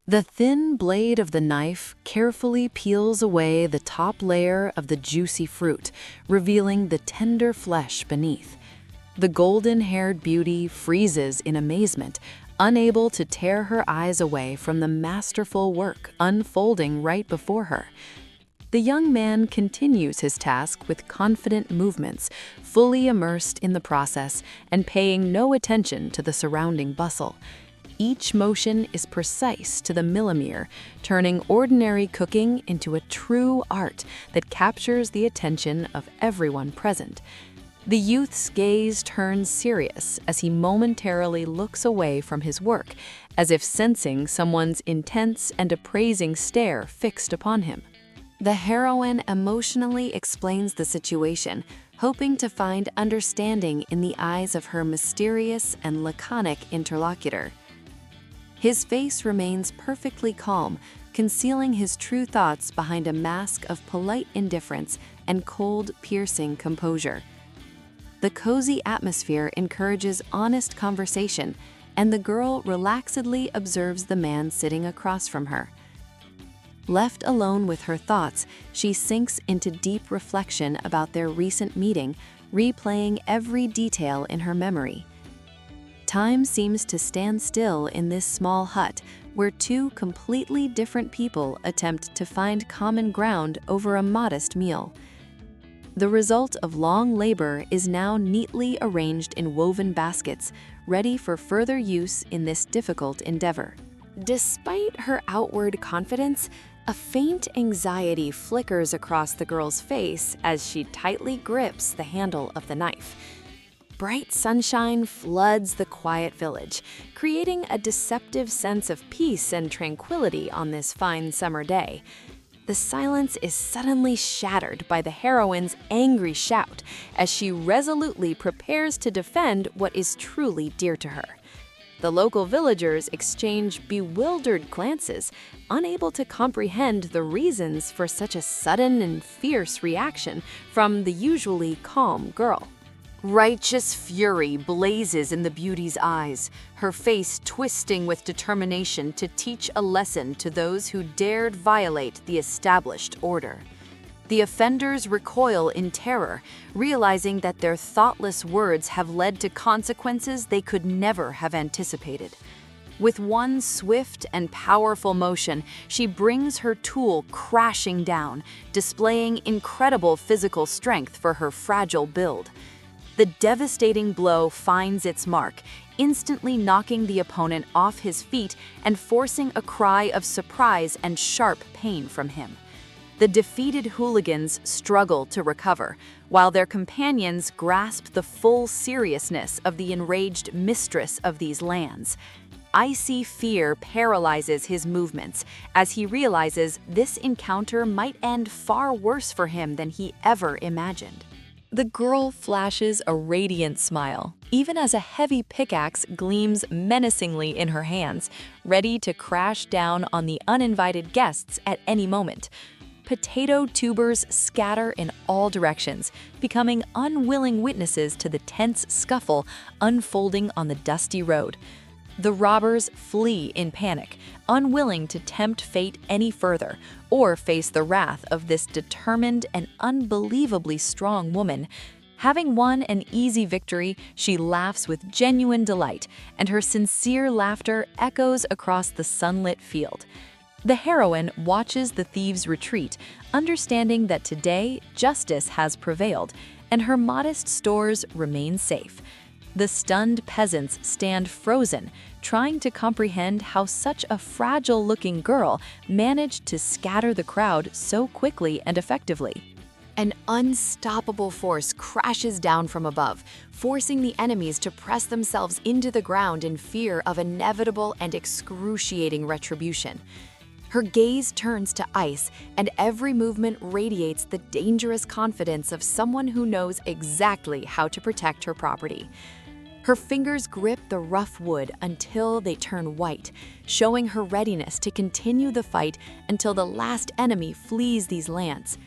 The thin blade of the knife carefully peels away the top layer of the juicy fruit, revealing the tender flesh beneath. The golden-haired beauty freezes in amazement, unable to tear her eyes away from the masterful work unfolding right before her. The young man continues his task with confident movements, fully immersed in the process and paying no attention to the surrounding bustle. Each motion is precise to the millimeter, turning ordinary cooking into a true art that captures the attention of everyone present. The youth's gaze turns serious as he momentarily looks away from his work, as if sensing someone's intense and appraising stare fixed upon him. The heroine emotionally explains the situation, hoping to find understanding in the eyes of her mysterious and laconic interlocutor. His face remains perfectly calm, concealing his true thoughts behind a mask of polite indifference and cold, piercing composure. The cozy atmosphere encourages honest conversation, and the girl relaxedly observes the man sitting across from her. Left alone with her thoughts, she sinks into deep reflection about their recent meeting, replaying every detail in her memory. Time seems to stand still in this small hut, where two completely different people attempt to find common ground over a modest meal. The result of long labor is now neatly arranged in woven baskets, ready for further use in this difficult endeavor. Despite her outward confidence, a faint anxiety flickers across the girl's face as she tightly grips the handle of the knife. Bright sunshine floods the quiet village, creating a deceptive sense of peace and tranquility on this fine summer day. The silence is suddenly shattered by the heroine's angry shout as she resolutely prepares to defend what is truly dear to her. The local villagers exchange bewildered glances, unable to comprehend the reasons for such a sudden and fierce reaction from the usually calm girl. Righteous fury blazes in the beauty's eyes, her face twisting with determination to teach a lesson to those who dared violate the established order. The offenders recoil in terror, realizing that their thoughtless words have led to consequences they could never have anticipated. With one swift and powerful motion, she brings her tool crashing down, displaying incredible physical strength for her fragile build. The devastating blow finds its mark, instantly knocking the opponent off his feet and forcing a cry of surprise and sharp pain from him. The defeated hooligans struggle to recover, while their companions grasp the full seriousness of the enraged mistress of these lands. Icy fear paralyzes his movements as he realizes this encounter might end far worse for him than he ever imagined. The girl flashes a radiant smile, even as a heavy pickaxe gleams menacingly in her hands, ready to crash down on the uninvited guests at any moment. Potato tubers scatter in all directions, becoming unwilling witnesses to the tense scuffle unfolding on the dusty road. The robbers flee in panic, unwilling to tempt fate any further or face the wrath of this determined and unbelievably strong woman. Having won an easy victory, she laughs with genuine delight, and her sincere laughter echoes across the sunlit field. The heroine watches the thieves retreat, understanding that today justice has prevailed, and her modest stores remain safe. The stunned peasants stand frozen, trying to comprehend how such a fragile-looking girl managed to scatter the crowd so quickly and effectively. An unstoppable force crashes down from above, forcing the enemies to press themselves into the ground in fear of inevitable and excruciating retribution. Her gaze turns to ice, and every movement radiates the dangerous confidence of someone who knows exactly how to protect her property. Her fingers grip the rough wood until they turn white, showing her readiness to continue the fight until the last enemy flees these lands.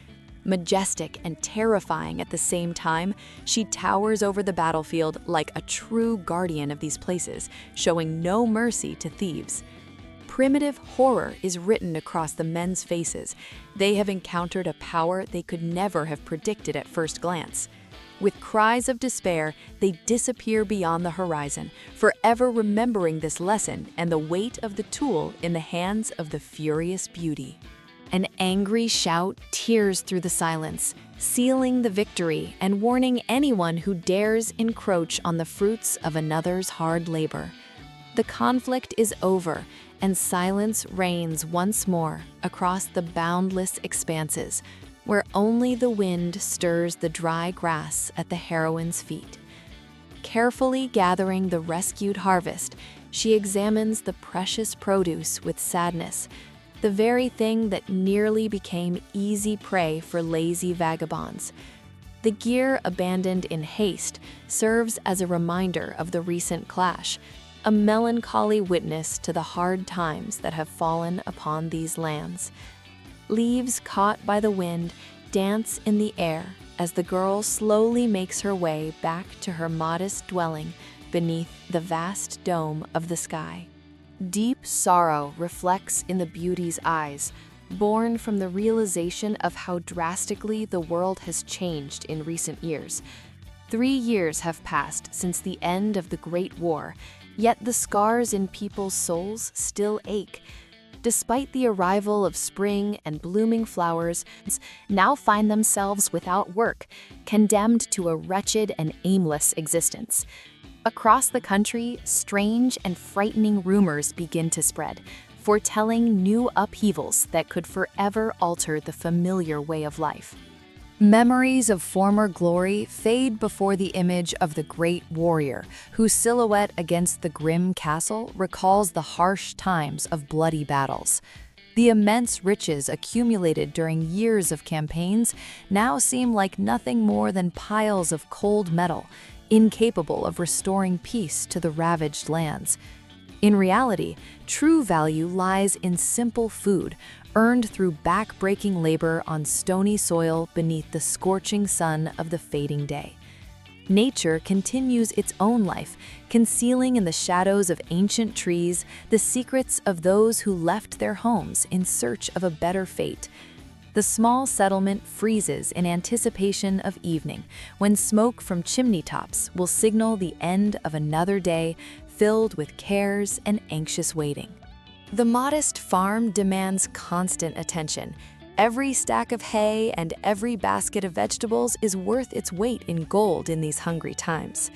Majestic and terrifying at the same time, she towers over the battlefield like a true guardian of these places, showing no mercy to thieves. primitive horror is written across the men's faces. They have encountered a power they could never have predicted at first glance. With cries of despair, they disappear beyond the horizon, forever remembering this lesson and the weight of the tool in the hands of the furious beauty. An angry shout tears through the silence, sealing the victory and warning anyone who dares encroach on the fruits of another's hard labor. The conflict is over, and silence reigns once more across the boundless expanses, where only the wind stirs the dry grass at the heroine's feet. Carefully gathering the rescued harvest, she examines the precious produce with sadness, the very thing that nearly became easy prey for lazy vagabonds. The gear abandoned in haste serves as a reminder of the recent clash, a melancholy witness to the hard times that have fallen upon these lands. Leaves caught by the wind dance in the air as the girl slowly makes her way back to her modest dwelling beneath the vast dome of the sky. Deep sorrow reflects in the beauty's eyes, born from the realization of how drastically the world has changed in recent years. 3 years have passed since the end of the Great War, yet the scars in people's souls still ache. Despite the arrival of spring and blooming flowers, now find themselves without work, condemned to a wretched and aimless existence. Across the country, strange and frightening rumors begin to spread, foretelling new upheavals that could forever alter the familiar way of life. Memories of former glory fade before the image of the great warrior, whose silhouette against the grim castle recalls the harsh times of bloody battles. The immense riches accumulated during years of campaigns now seem like nothing more than piles of cold metal, incapable of restoring peace to the ravaged lands. In reality, true value lies in simple food, earned through back-breaking labor on stony soil beneath the scorching sun of the fading day. Nature continues its own life, concealing in the shadows of ancient trees the secrets of those who left their homes in search of a better fate. The small settlement freezes in anticipation of evening, when smoke from chimney tops will signal the end of another day filled with cares and anxious waiting. The modest farm demands constant attention. Every stack of hay and every basket of vegetables is worth its weight in gold in these hungry times.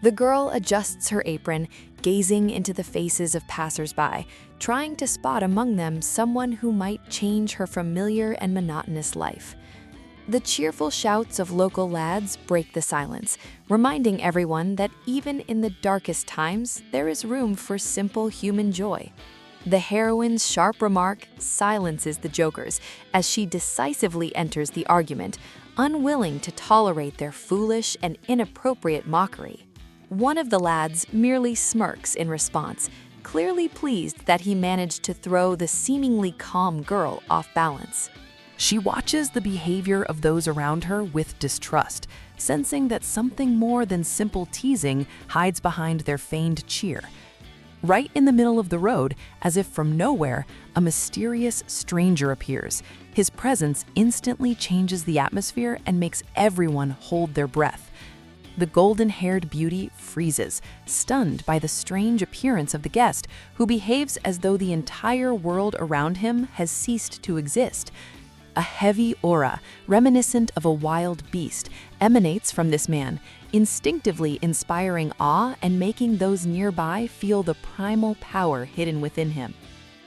The girl adjusts her apron, gazing into the faces of passers-by, trying to spot among them someone who might change her familiar and monotonous life. The cheerful shouts of local lads break the silence, reminding everyone that even in the darkest times, there is room for simple human joy. The heroine's sharp remark silences the jokers as she decisively enters the argument, unwilling to tolerate their foolish and inappropriate mockery. One of the lads merely smirks in response, clearly pleased that he managed to throw the seemingly calm girl off balance. She watches the behavior of those around her with distrust, sensing that something more than simple teasing hides behind their feigned cheer. Right in the middle of the road, as if from nowhere, a mysterious stranger appears. His presence instantly changes the atmosphere and makes everyone hold their breath. The golden-haired beauty freezes, stunned by the strange appearance of the guest, who behaves as though the entire world around him has ceased to exist. A heavy aura, reminiscent of a wild beast, emanates from this man, instinctively inspiring awe and making those nearby feel the primal power hidden within him.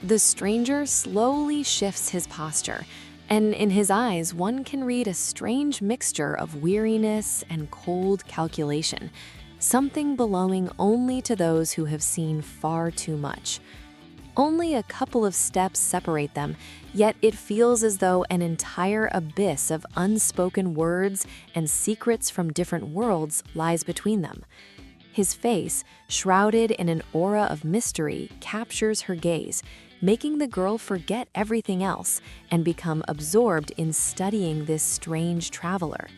The stranger slowly shifts his posture, and in his eyes one can read a strange mixture of weariness and cold calculation, something belonging only to those who have seen far too much. Only a couple of steps separate them, yet it feels as though an entire abyss of unspoken words and secrets from different worlds lies between them. His face, shrouded in an aura of mystery, captures her gaze, making the girl forget everything else and become absorbed in studying this strange traveler.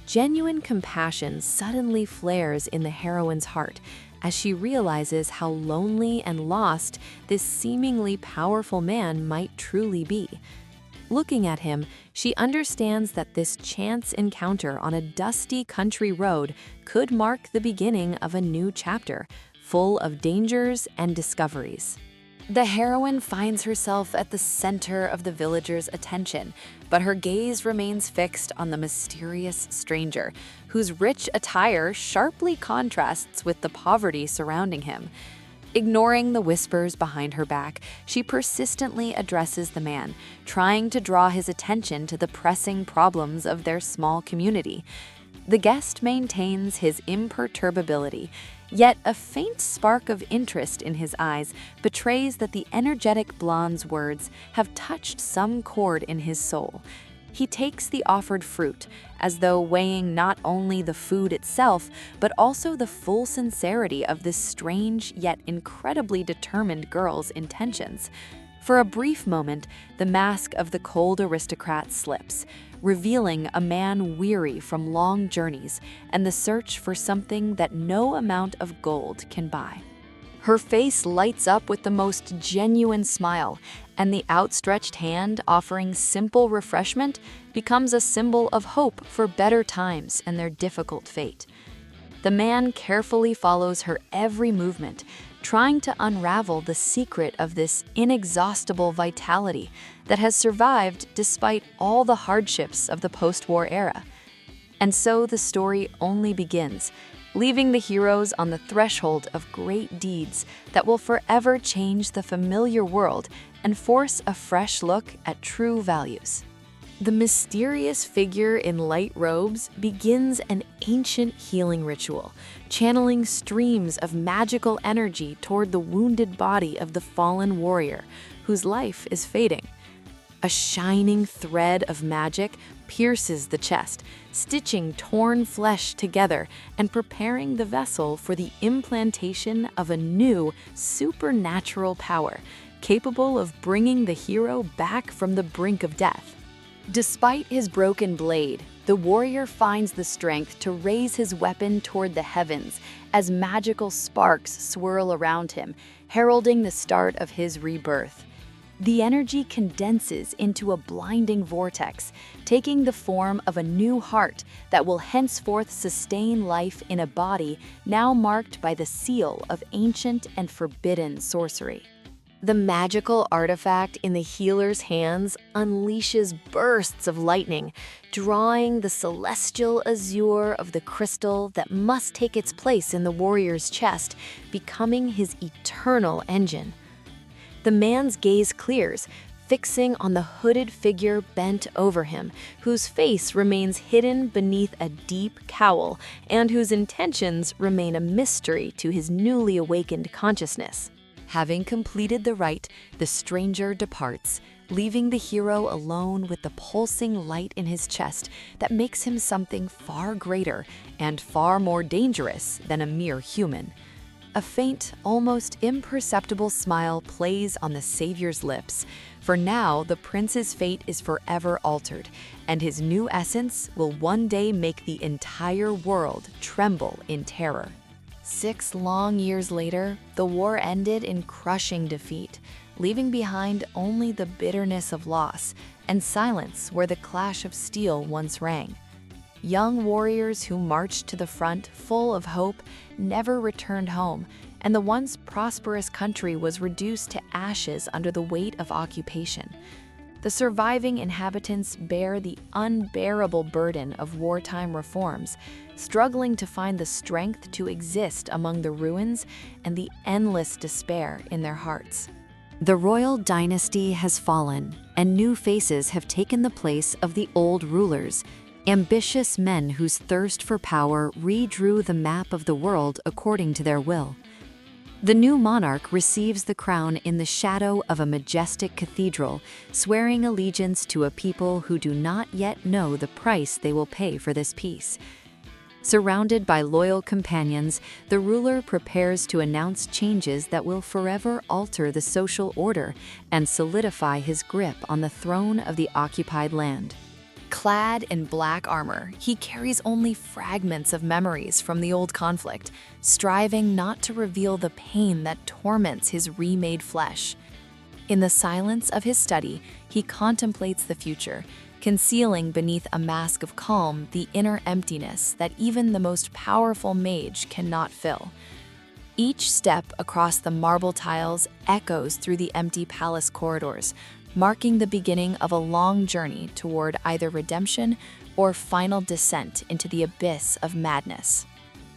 Genuine compassion suddenly flares in the heroine's heart as she realizes how lonely and lost this seemingly powerful man might truly be. Looking at him, she understands that this chance encounter on a dusty country road could mark the beginning of a new chapter, full of dangers and discoveries. The heroine finds herself at the center of the villagers' attention, but her gaze remains fixed on the mysterious stranger, whose rich attire sharply contrasts with the poverty surrounding him. Ignoring the whispers behind her back, she persistently addresses the man, trying to draw his attention to the pressing problems of their small community. The guest maintains his imperturbability, yet a faint spark of interest in his eyes betrays that the energetic blonde's words have touched some chord in his soul. He takes the offered fruit, as though weighing not only the food itself, but also the full sincerity of this strange yet incredibly determined girl's intentions. For a brief moment, the mask of the cold aristocrat slips, revealing a man weary from long journeys and the search for something that no amount of gold can buy. Her face lights up with the most genuine smile, and the outstretched hand offering simple refreshment becomes a symbol of hope for better times and their difficult fate. The man carefully follows her every movement, trying to unravel the secret of this inexhaustible vitality that has survived despite all the hardships of the post-war era. And so the story only begins, leaving the heroes on the threshold of great deeds that will forever change the familiar world and force a fresh look at true values. The mysterious figure in light robes begins an ancient healing ritual, channeling streams of magical energy toward the wounded body of the fallen warrior, whose life is fading. A shining thread of magic pierces the chest, stitching torn flesh together and preparing the vessel for the implantation of a new, supernatural power, capable of bringing the hero back from the brink of death. Despite his broken blade, the warrior finds the strength to raise his weapon toward the heavens as magical sparks swirl around him, heralding the start of his rebirth. The energy condenses into a blinding vortex, taking the form of a new heart that will henceforth sustain life in a body now marked by the seal of ancient and forbidden sorcery. The magical artifact in the healer's hands unleashes bursts of lightning, drawing the celestial azure of the crystal that must take its place in the warrior's chest, becoming his eternal engine. The man's gaze clears, fixing on the hooded figure bent over him, whose face remains hidden beneath a deep cowl and whose intentions remain a mystery to his newly awakened consciousness. Having completed the rite, the stranger departs, leaving the hero alone with the pulsing light in his chest that makes him something far greater and far more dangerous than a mere human. A faint, almost imperceptible smile plays on the savior's lips, for now the prince's fate is forever altered, and his new essence will one day make the entire world tremble in terror. 6 long years later, the war ended in crushing defeat, leaving behind only the bitterness of loss and silence where the clash of steel once rang. Young warriors who marched to the front full of hope never returned home, and the once prosperous country was reduced to ashes under the weight of occupation. The surviving inhabitants bear the unbearable burden of wartime reforms, struggling to find the strength to exist among the ruins and the endless despair in their hearts. The royal dynasty has fallen, and new faces have taken the place of the old rulers, ambitious men whose thirst for power redrew the map of the world according to their will. The new monarch receives the crown in the shadow of a majestic cathedral, swearing allegiance to a people who do not yet know the price they will pay for this peace. Surrounded by loyal companions, the ruler prepares to announce changes that will forever alter the social order and solidify his grip on the throne of the occupied land. Clad in black armor, he carries only fragments of memories from the old conflict, striving not to reveal the pain that torments his remade flesh. In the silence of his study, he contemplates the future, concealing beneath a mask of calm the inner emptiness that even the most powerful mage cannot fill. Each step across the marble tiles echoes through the empty palace corridors, marking the beginning of a long journey toward either redemption or final descent into the abyss of madness.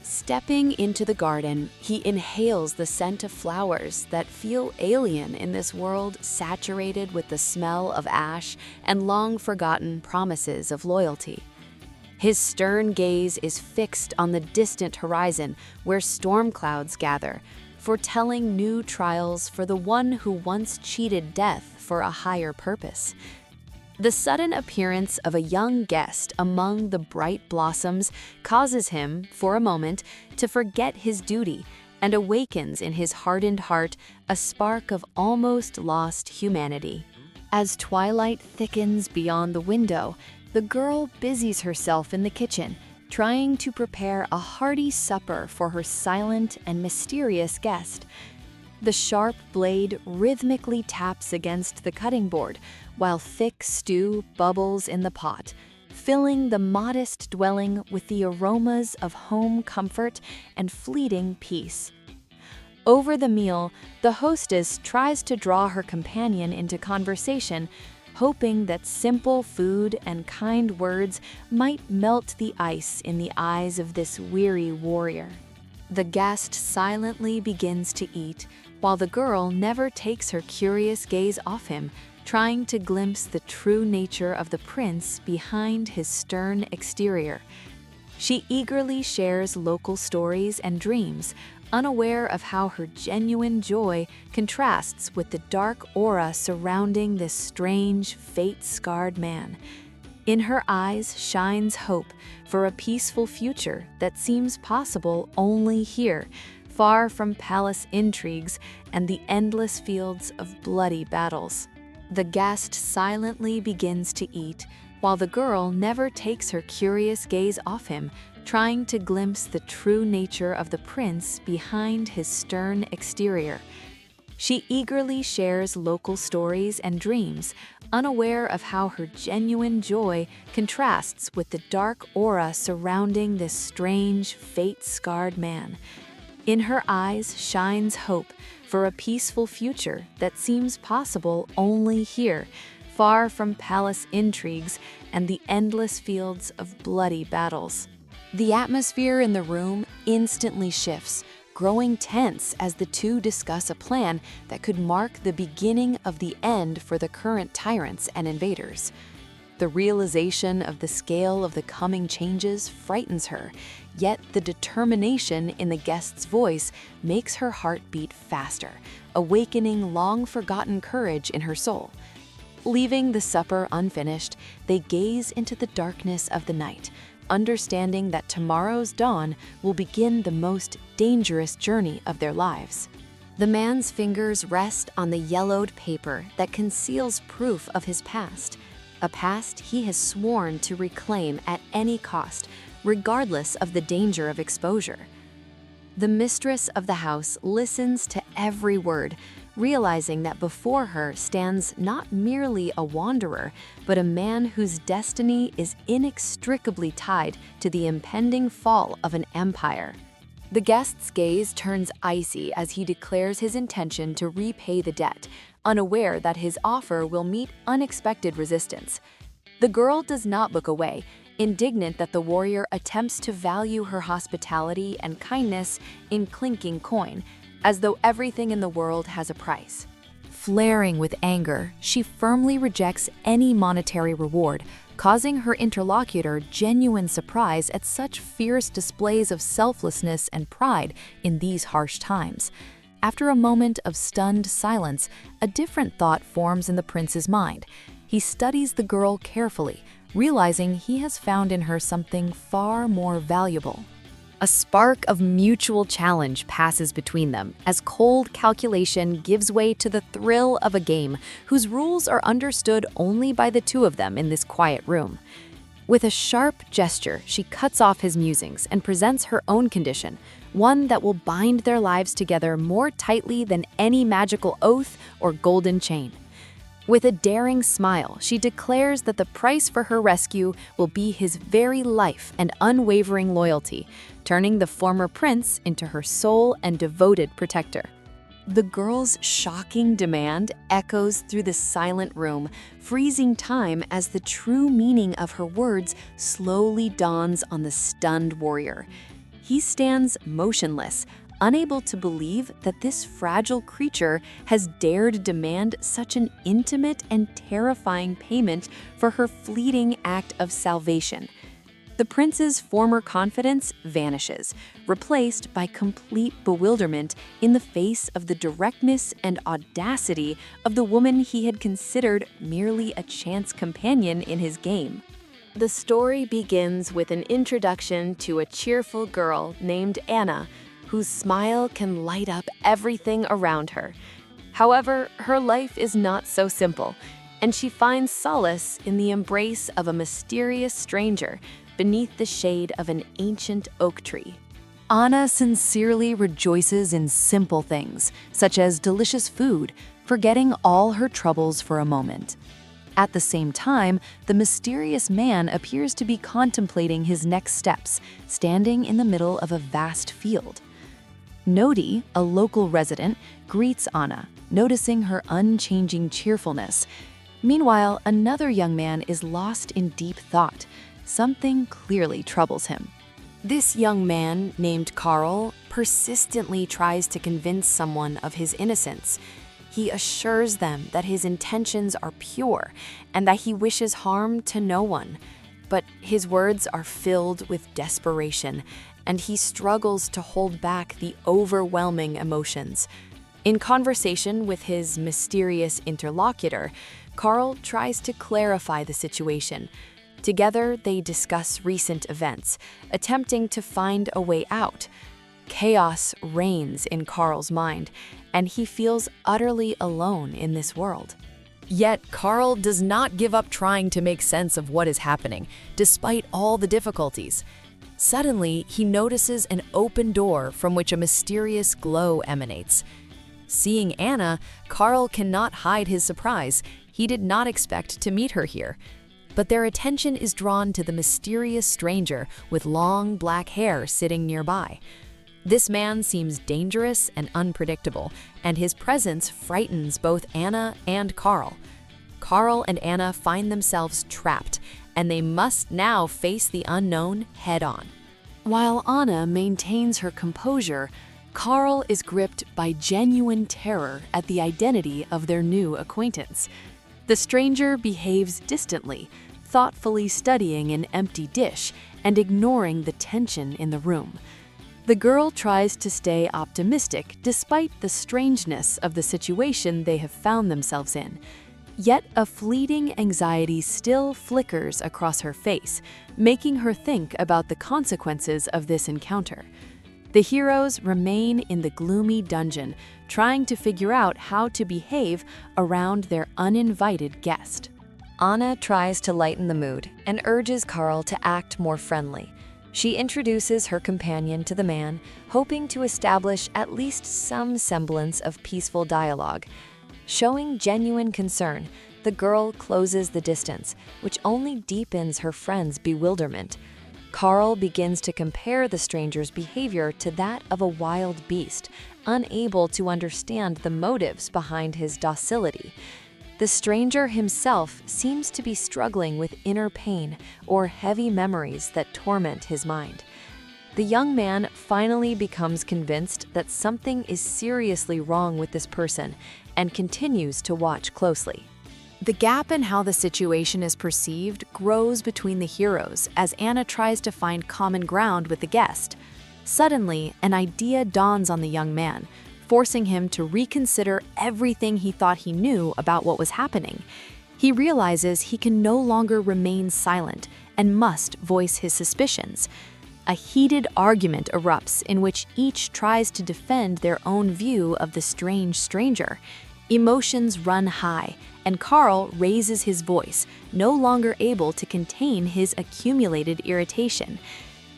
Stepping into the garden, he inhales the scent of flowers that feel alien in this world saturated with the smell of ash and long-forgotten promises of loyalty. His stern gaze is fixed on the distant horizon where storm clouds gather, foretelling new trials for the one who once cheated death for a higher purpose. The sudden appearance of a young guest among the bright blossoms causes him, for a moment, to forget his duty and awakens in his hardened heart a spark of almost lost humanity. As twilight thickens beyond the window, the girl busies herself in the kitchen, trying to prepare a hearty supper for her silent and mysterious guest. The sharp blade rhythmically taps against the cutting board, while thick stew bubbles in the pot, filling the modest dwelling with the aromas of home comfort and fleeting peace. Over the meal, the hostess tries to draw her companion into conversation, hoping that simple food and kind words might melt the ice in the eyes of this weary warrior. The guest silently begins to eat, while the girl never takes her curious gaze off him, trying to glimpse the true nature of the prince behind his stern exterior. She eagerly shares local stories and dreams, unaware of how her genuine joy contrasts with the dark aura surrounding this strange, fate-scarred man. In her eyes shines hope for a peaceful future that seems possible only here, far from palace intrigues and the endless fields of bloody battles. The guest silently begins to eat, while the girl never takes her curious gaze off him, trying to glimpse the true nature of the prince behind his stern exterior. She eagerly shares local stories and dreams, unaware of how her genuine joy contrasts with the dark aura surrounding this strange, fate-scarred man. In her eyes shines hope for a peaceful future that seems possible only here, far from palace intrigues and the endless fields of bloody battles. The atmosphere in the room instantly shifts, growing tense as the two discuss a plan that could mark the beginning of the end for the current tyrants and invaders. The realization of the scale of the coming changes frightens her, yet the determination in the guest's voice makes her heart beat faster, awakening long-forgotten courage in her soul. Leaving the supper unfinished, they gaze into the darkness of the night, understanding that tomorrow's dawn will begin the most dangerous journey of their lives. The man's fingers rest on the yellowed paper that conceals proof of his past, a past he has sworn to reclaim at any cost, regardless of the danger of exposure. The mistress of the house listens to every word, realizing that before her stands not merely a wanderer, but a man whose destiny is inextricably tied to the impending fall of an empire. The guest's gaze turns icy as he declares his intention to repay the debt, unaware that his offer will meet unexpected resistance. The girl does not look away, indignant that the warrior attempts to value her hospitality and kindness in clinking coin, as though everything in the world has a price. Flaring with anger, she firmly rejects any monetary reward, causing her interlocutor genuine surprise at such fierce displays of selflessness and pride in these harsh times. After a moment of stunned silence, a different thought forms in the prince's mind. He studies the girl carefully, realizing he has found in her something far more valuable. A spark of mutual challenge passes between them as cold calculation gives way to the thrill of a game whose rules are understood only by the two of them in this quiet room. With a sharp gesture, she cuts off his musings and presents her own condition, one that will bind their lives together more tightly than any magical oath or golden chain. With a daring smile, she declares that the price for her rescue will be his very life and unwavering loyalty, turning the former prince into her sole and devoted protector. The girl's shocking demand echoes through the silent room, freezing time as the true meaning of her words slowly dawns on the stunned warrior. He stands motionless, unable to believe that this fragile creature has dared demand such an intimate and terrifying payment for her fleeting act of salvation. The prince's former confidence vanishes, replaced by complete bewilderment in the face of the directness and audacity of the woman he had considered merely a chance companion in his game. The story begins with an introduction to a cheerful girl named Anna, whose smile can light up everything around her. However, her life is not so simple, and she finds solace in the embrace of a mysterious stranger beneath the shade of an ancient oak tree. Anna sincerely rejoices in simple things, such as delicious food, forgetting all her troubles for a moment. At the same time, the mysterious man appears to be contemplating his next steps, standing in the middle of a vast field. Nodi, a local resident, greets Anna, noticing her unchanging cheerfulness. Meanwhile, another young man is lost in deep thought. Something clearly troubles him. This young man, named Carl, persistently tries to convince someone of his innocence. He assures them that his intentions are pure and that he wishes harm to no one. But his words are filled with desperation, and he struggles to hold back the overwhelming emotions. In conversation with his mysterious interlocutor, Carl tries to clarify the situation. Together, they discuss recent events, attempting to find a way out. Chaos reigns in Carl's mind, and he feels utterly alone in this world. Yet, Carl does not give up trying to make sense of what is happening, despite all the difficulties. Suddenly, he notices an open door from which a mysterious glow emanates. Seeing Anna, Carl cannot hide his surprise. He did not expect to meet her here. But their attention is drawn to the mysterious stranger with long black hair sitting nearby. This man seems dangerous and unpredictable, and his presence frightens both Anna and Carl. Carl and Anna find themselves trapped, and they must now face the unknown head-on. While Anna maintains her composure, Carl is gripped by genuine terror at the identity of their new acquaintance. The stranger behaves distantly, thoughtfully studying an empty dish and ignoring the tension in the room. The girl tries to stay optimistic despite the strangeness of the situation they have found themselves in. Yet a fleeting anxiety still flickers across her face, making her think about the consequences of this encounter. The heroes remain in the gloomy dungeon, trying to figure out how to behave around their uninvited guest. Anna tries to lighten the mood and urges Carl to act more friendly. She introduces her companion to the man, hoping to establish at least some semblance of peaceful dialogue. Showing genuine concern, the girl closes the distance, which only deepens her friend's bewilderment. Carl begins to compare the stranger's behavior to that of a wild beast, unable to understand the motives behind his docility. The stranger himself seems to be struggling with inner pain or heavy memories that torment his mind. The young man finally becomes convinced that something is seriously wrong with this person and continues to watch closely. The gap in how the situation is perceived grows between the heroes as Anna tries to find common ground with the guest. Suddenly, an idea dawns on the young man, forcing him to reconsider everything he thought he knew about what was happening. He realizes he can no longer remain silent and must voice his suspicions. A heated argument erupts in which each tries to defend their own view of the strange stranger. Emotions run high, and Carl raises his voice, no longer able to contain his accumulated irritation.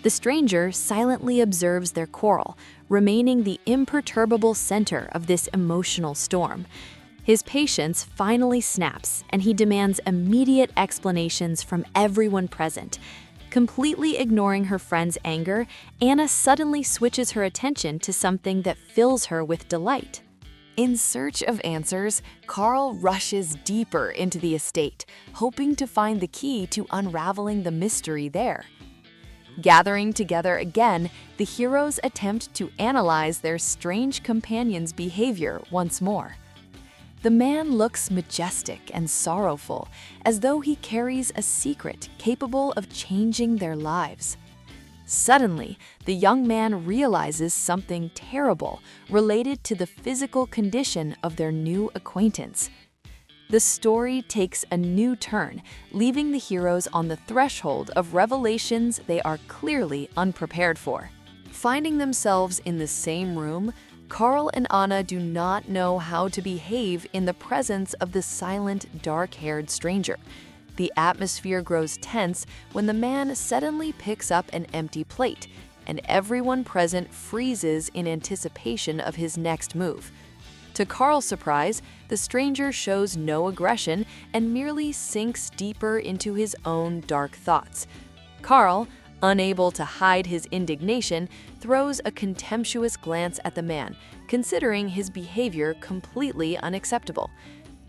The stranger silently observes their quarrel, remaining the imperturbable center of this emotional storm. His patience finally snaps, and he demands immediate explanations from everyone present. Completely ignoring her friend's anger, Anna suddenly switches her attention to something that fills her with delight. In search of answers, Carl rushes deeper into the estate, hoping to find the key to unraveling the mystery there. Gathering together again, the heroes attempt to analyze their strange companion's behavior once more. The man looks majestic and sorrowful, as though he carries a secret capable of changing their lives. Suddenly, the young man realizes something terrible related to the physical condition of their new acquaintance. The story takes a new turn, leaving the heroes on the threshold of revelations they are clearly unprepared for. Finding themselves in the same room, Carl and Anna do not know how to behave in the presence of the silent, dark-haired stranger. The atmosphere grows tense when the man suddenly picks up an empty plate, and everyone present freezes in anticipation of his next move. To Carl's surprise, the stranger shows no aggression and merely sinks deeper into his own dark thoughts. Carl, unable to hide his indignation, throws a contemptuous glance at the man, considering his behavior completely unacceptable.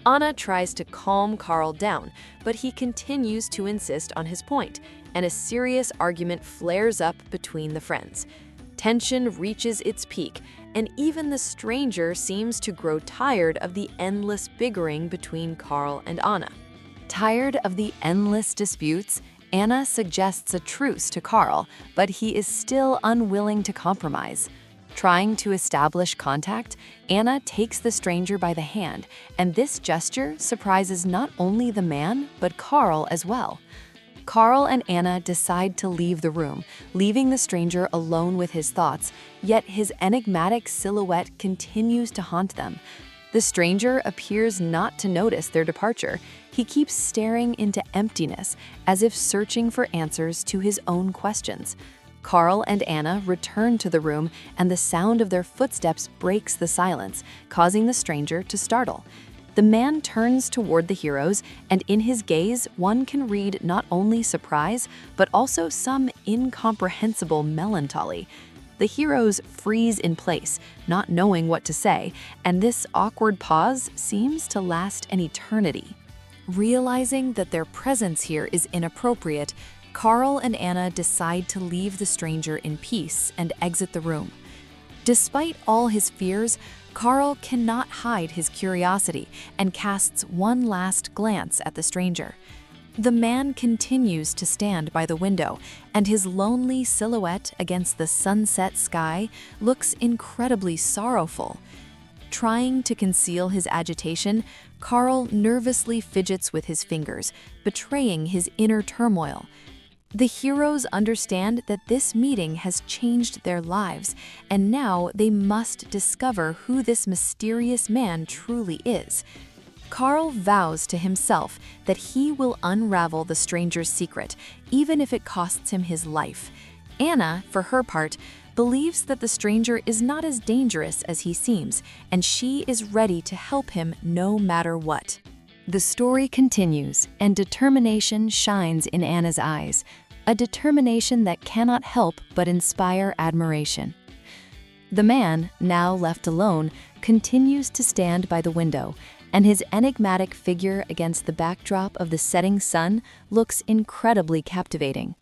Anna tries to calm Carl down, but he continues to insist on his point, and a serious argument flares up between the friends. Tension reaches its peak, and even the stranger seems to grow tired of the endless bickering between Carl and Anna. Tired of the endless disputes, Anna suggests a truce to Carl, but he is still unwilling to compromise. Trying to establish contact, Anna takes the stranger by the hand, and this gesture surprises not only the man, but Carl as well. Carl and Anna decide to leave the room, leaving the stranger alone with his thoughts, yet his enigmatic silhouette continues to haunt them. The stranger appears not to notice their departure. He keeps staring into emptiness, as if searching for answers to his own questions. Carl and Anna return to the room, and the sound of their footsteps breaks the silence, causing the stranger to startle. The man turns toward the heroes, and in his gaze, one can read not only surprise, but also some incomprehensible melancholy. The heroes freeze in place, not knowing what to say, and this awkward pause seems to last an eternity. Realizing that their presence here is inappropriate, Carl and Anna decide to leave the stranger in peace and exit the room. Despite all his fears, Carl cannot hide his curiosity and casts one last glance at the stranger. The man continues to stand by the window, and his lonely silhouette against the sunset sky looks incredibly sorrowful. Trying to conceal his agitation, Carl nervously fidgets with his fingers, betraying his inner turmoil. The heroes understand that this meeting has changed their lives, and now they must discover who this mysterious man truly is. Carl vows to himself that he will unravel the stranger's secret, even if it costs him his life. Anna, for her part, believes that the stranger is not as dangerous as he seems, and she is ready to help him no matter what. The story continues, and determination shines in Anna's eyes, a determination that cannot help but inspire admiration. The man, now left alone, continues to stand by the window, and his enigmatic figure against the backdrop of the setting sun looks incredibly captivating.